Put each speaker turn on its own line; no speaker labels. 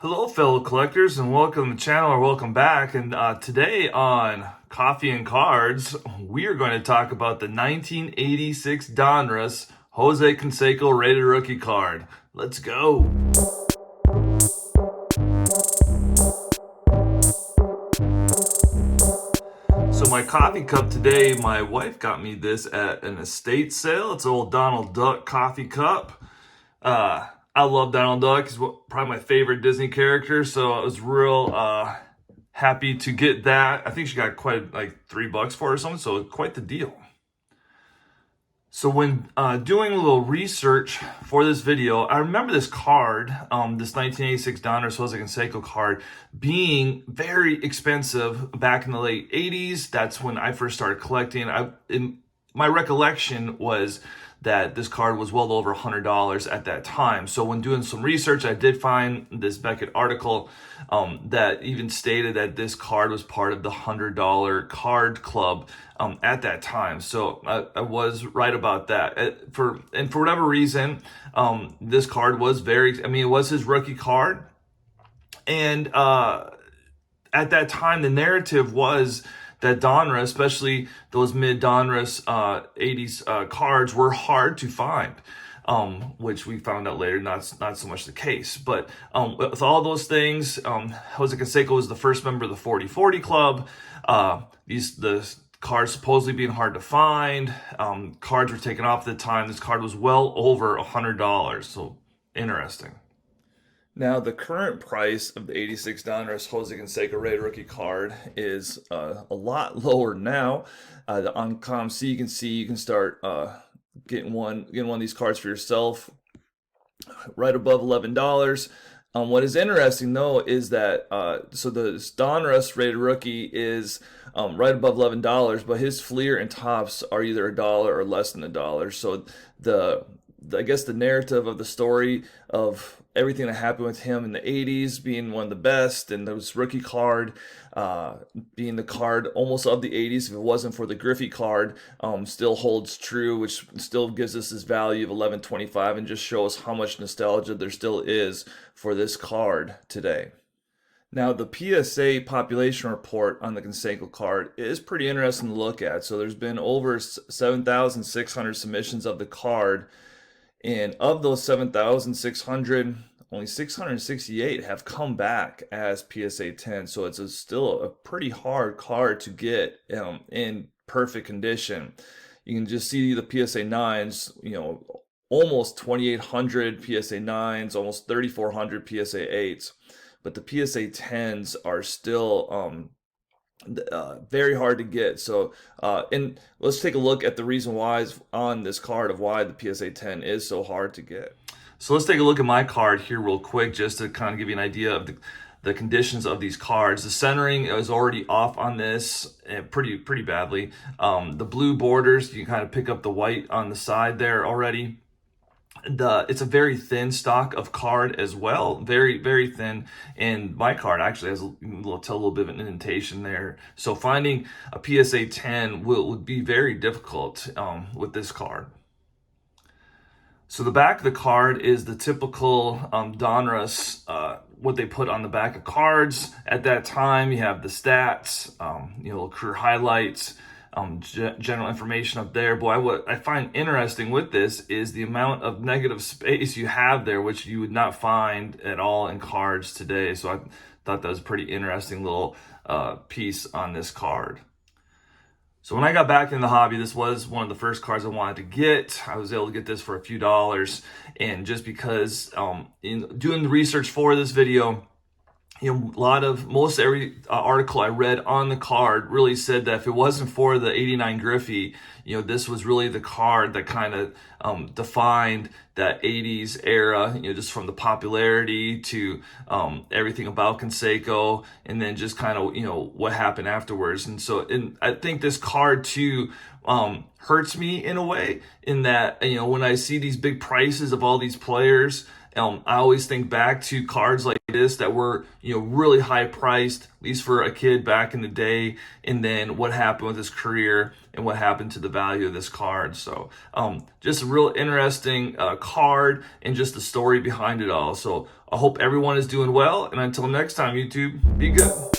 Hello, fellow collectors, and welcome to the channel, or welcome back. And today on Coffee and Cards, we are going to talk about the 1986 Donruss Jose Canseco rated rookie card. Let's go. So my coffee cup today, my wife got me this at an estate sale. It's an old Donald Duck coffee cup. I love Donald Duck. He's probably my favorite Disney character, so I was real happy to get that. I think she got quite like $3 for it or something, so quite the deal. So when doing a little research for this video, I remember this card, this 1986 Donruss Jose Canseco card, being very expensive back in the late 80s. That's when I first started collecting. My recollection was that this card was well over $100 at that time. So when doing some research, I did find this Beckett article that even stated that this card was part of the $100 card club at that time. So I was right about that. For whatever reason, this card was it was his rookie card. And at that time, the narrative was that Donruss, especially those mid-Donruss 80s cards, were hard to find, which we found out later not so much the case. But with all those things, Jose Canseco was the first member of the 40-40 club. The cards supposedly being hard to find. Cards were taken off at the time. This card was well over $100, so interesting. Now, the current price of the 86 Donruss Jose Canseco rated rookie card is a lot lower now. On ComC, you can start getting one of these cards for yourself right above $11. What is interesting though is that so the Donruss rated rookie is right above $11, but his Fleer and Topps are either $1 or less than $1. So I guess the narrative of the story of everything that happened with him in the 80s being one of the best, and this rookie card being the card almost of the 80s, if it wasn't for the Griffey card, still holds true, which still gives us this value of $11.25 and just shows how much nostalgia there still is for this card today. Now, the PSA population report on the Canseco card is pretty interesting to look at. So there's been over 7,600 submissions of the card. And of those 7,600, only 668 have come back as PSA 10. So it's still a pretty hard card to get in perfect condition. You can just see the PSA 9s, almost 2,800 PSA 9s, almost 3,400 PSA 8s. But the PSA 10s are still very hard to get. So and let's take a look at the reason why on this card of why the PSA 10 is so hard to get. So let's take a look at my card here real quick, just to kind of give you an idea of the conditions of these cards. The centering is already off on this pretty badly. The blue borders, you can kind of pick up the white on the side there already. It's a very thin stock of card as well, very thin, and my card actually has a little bit of an indentation there, so finding a PSA 10 would be very difficult with this card. So the back of the card is the typical Donruss, what they put on the back of cards at that time. You have the stats, career highlights, general information up there. Boy, what I find interesting with this is the amount of negative space you have there, which you would not find at all in cards today. So I thought that was a pretty interesting little piece on this card. So when I got back in the hobby, this was one of the first cards I wanted to get. I was able to get this for a few dollars, and just because in doing the research for this video, most every article I read on the card really said that if it wasn't for the 89 Griffey, this was really the card that kind of defined that 80s era, just from the popularity to everything about Canseco, and then just kind of, what happened afterwards. And so I think this card too hurts me in a way, in that, when I see these big prices of all these players, I always think back to cards like this that were, really high priced, at least for a kid back in the day, and then what happened with his career and what happened to the value of this card. So just a real interesting card, and just the story behind it all. So I hope everyone is doing well, and until next time, YouTube, be good.